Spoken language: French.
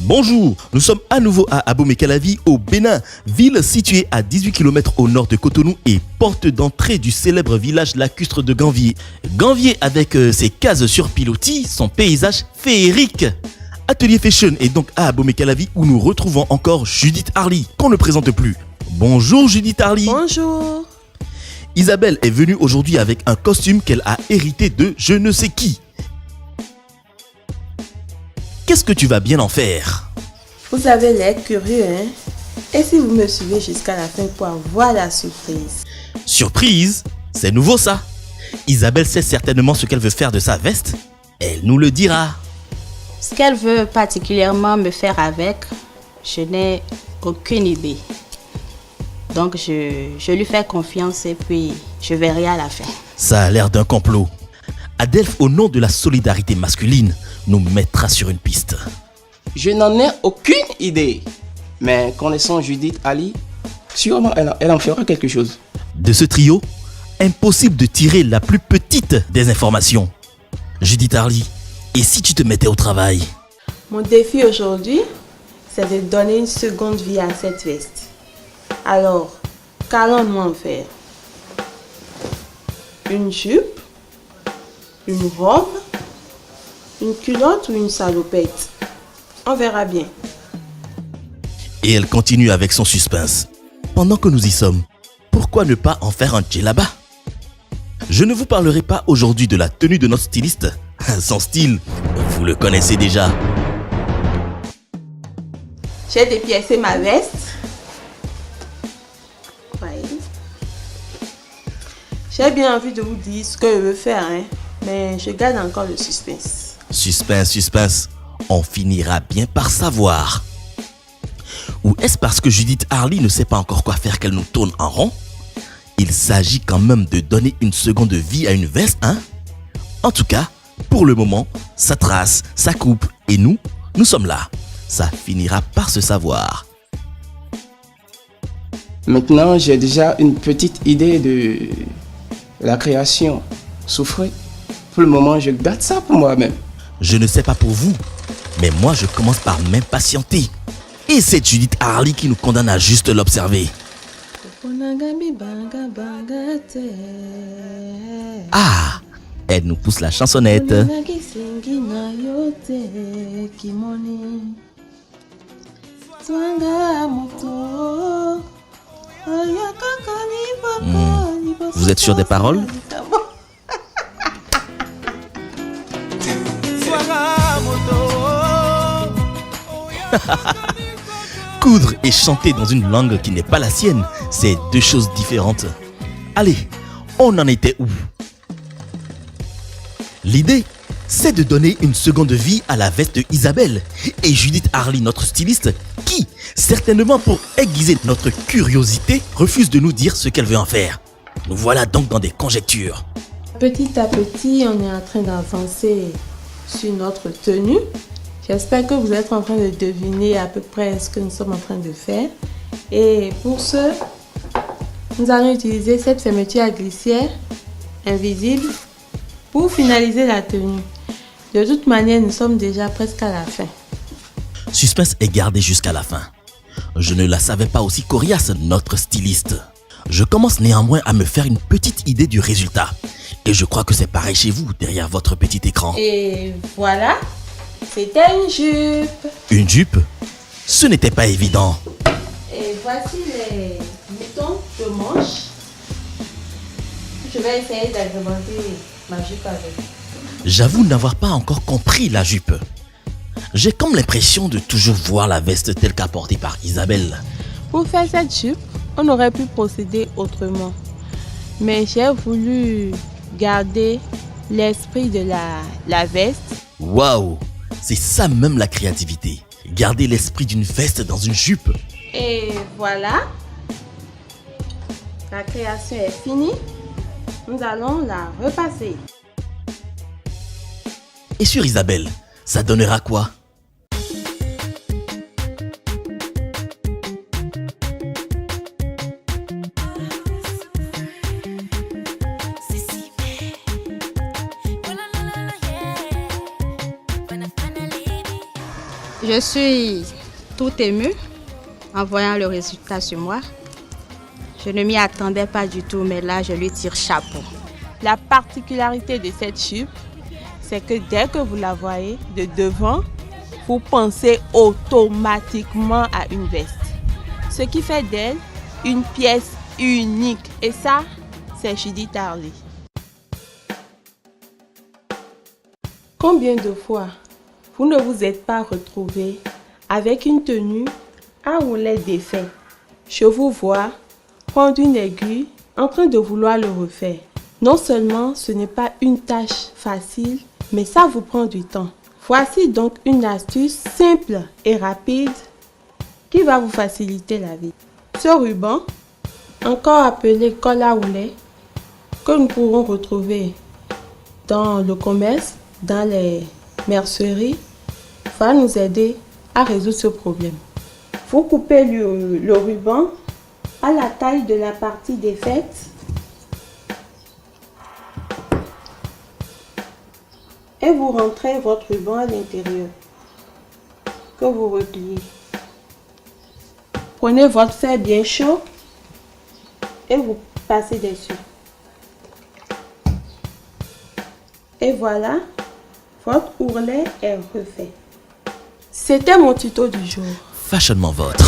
Bonjour, nous sommes à nouveau à Abomey-Calavi au Bénin, ville située à 18 km au nord de Cotonou et porte d'entrée du célèbre village lacustre de Ganvié. Ganvié avec ses cases sur pilotis, son paysage féerique. Atelier Fashion est donc à Abomey-Calavi où nous retrouvons encore Judith Harley, qu'on ne présente plus. Bonjour Judith Harley. Bonjour. Isabelle est venue aujourd'hui avec un costume qu'elle a hérité de je ne sais qui. Qu'est-ce que tu vas bien en faire? Vous avez l'air curieux, hein? Et si vous me suivez jusqu'à la fin pour avoir la surprise? Surprise? C'est nouveau ça. Isabelle sait certainement ce qu'elle veut faire de sa veste. Elle nous le dira. Ce qu'elle veut particulièrement me faire avec, je n'ai aucune idée. Donc je lui fais confiance et puis je verrai à la fin. Ça a l'air d'un complot. Adelph, au nom de la solidarité masculine, nous mettra sur une piste. Je n'en ai aucune idée. Mais connaissant Judith Harley, sûrement elle en fera quelque chose. De ce trio, impossible de tirer la plus petite des informations. Judith Harley, et si tu te mettais au travail? Mon défi aujourd'hui, c'est de donner une seconde vie à cette veste. Alors, qu'allons-nous en faire? Une jupe? Une robe? Une culotte ou une salopette? On verra bien. Et elle continue avec son suspense. Pendant que nous y sommes, pourquoi ne pas en faire un djellaba? Je ne vous parlerai pas aujourd'hui de la tenue de notre styliste. Son style, vous le connaissez déjà. J'ai dépiécé ma veste. Voyez. J'ai bien envie de vous dire ce que je veux faire, hein? Mais je garde encore le suspense. Suspense. On finira bien par savoir. Ou est-ce parce que Judith Harley ne sait pas encore quoi faire qu'elle nous tourne en rond? Il s'agit quand même de donner une seconde vie à une veste, hein? En tout cas, pour le moment, ça trace, ça coupe, et nous sommes là. Ça finira par se savoir. Maintenant, j'ai déjà une petite idée de la création. Souffrez. Pour le moment, je garde ça pour moi-même. Je ne sais pas pour vous, mais moi je commence par m'impatienter. Et c'est Judith Harley qui nous condamne à juste l'observer. Ah, elle nous pousse la chansonnette. Vous êtes sûr des paroles? Coudre et chanter dans une langue qui n'est pas la sienne, c'est deux choses différentes. Allez, on en était où? L'idée, c'est de donner une seconde vie à la veste d'Isabelle et Judith Harley, notre styliste, qui, certainement pour aiguiser notre curiosité, refuse de nous dire ce qu'elle veut en faire. Nous voilà donc dans des conjectures. Petit à petit, on est en train d'avancer sur notre tenue. J'espère que vous êtes en train de deviner à peu près ce que nous sommes en train de faire. Et pour ce, nous allons utiliser cette fermeture à glissière invisible pour finaliser la tenue. De toute manière, nous sommes déjà presque à la fin. Suspense est gardé jusqu'à la fin. Je ne la savais pas aussi coriace, notre styliste. Je commence néanmoins à me faire une petite idée du résultat. Et je crois que c'est pareil chez vous, derrière votre petit écran. Et voilà, c'était une jupe. Une jupe? Ce n'était pas évident. Et voici les boutons de manche. Je vais essayer d'agrémenter ma jupe avec. J'avoue n'avoir pas encore compris la jupe. J'ai comme l'impression de toujours voir la veste telle qu'apportée par Isabelle. Pour faire cette jupe, on aurait pu procéder autrement. Mais j'ai voulu garder l'esprit de la veste. Waouh! C'est ça même la créativité. Garder l'esprit d'une veste dans une jupe. Et voilà. La création est finie. Nous allons la repasser. Et sur Isabelle, ça donnera quoi? Je suis tout émue en voyant le résultat sur moi. Je ne m'y attendais pas du tout, mais là, je lui tire chapeau. La particularité de cette jupe, c'est que dès que vous la voyez de devant, vous pensez automatiquement à une veste. Ce qui fait d'elle une pièce unique. Et ça, c'est Judith Harley. Combien de fois vous ne vous êtes pas retrouvé avec une tenue à roulet défait? Je vous vois prendre une aiguille en train de vouloir le refaire. Non seulement ce n'est pas une tâche facile, mais ça vous prend du temps. Voici donc une astuce simple et rapide qui va vous faciliter la vie. Ce ruban, encore appelé col à roulet, que nous pourrons retrouver dans le commerce, dans les merceries, va nous aider à résoudre ce problème. Vous coupez le ruban à la taille de la partie défaite et vous rentrez votre ruban à l'intérieur que vous repliez. Prenez votre fer bien chaud et vous passez dessus. Et voilà, votre ourlet est refait. C'était mon tuto du jour. Fashionement Votre.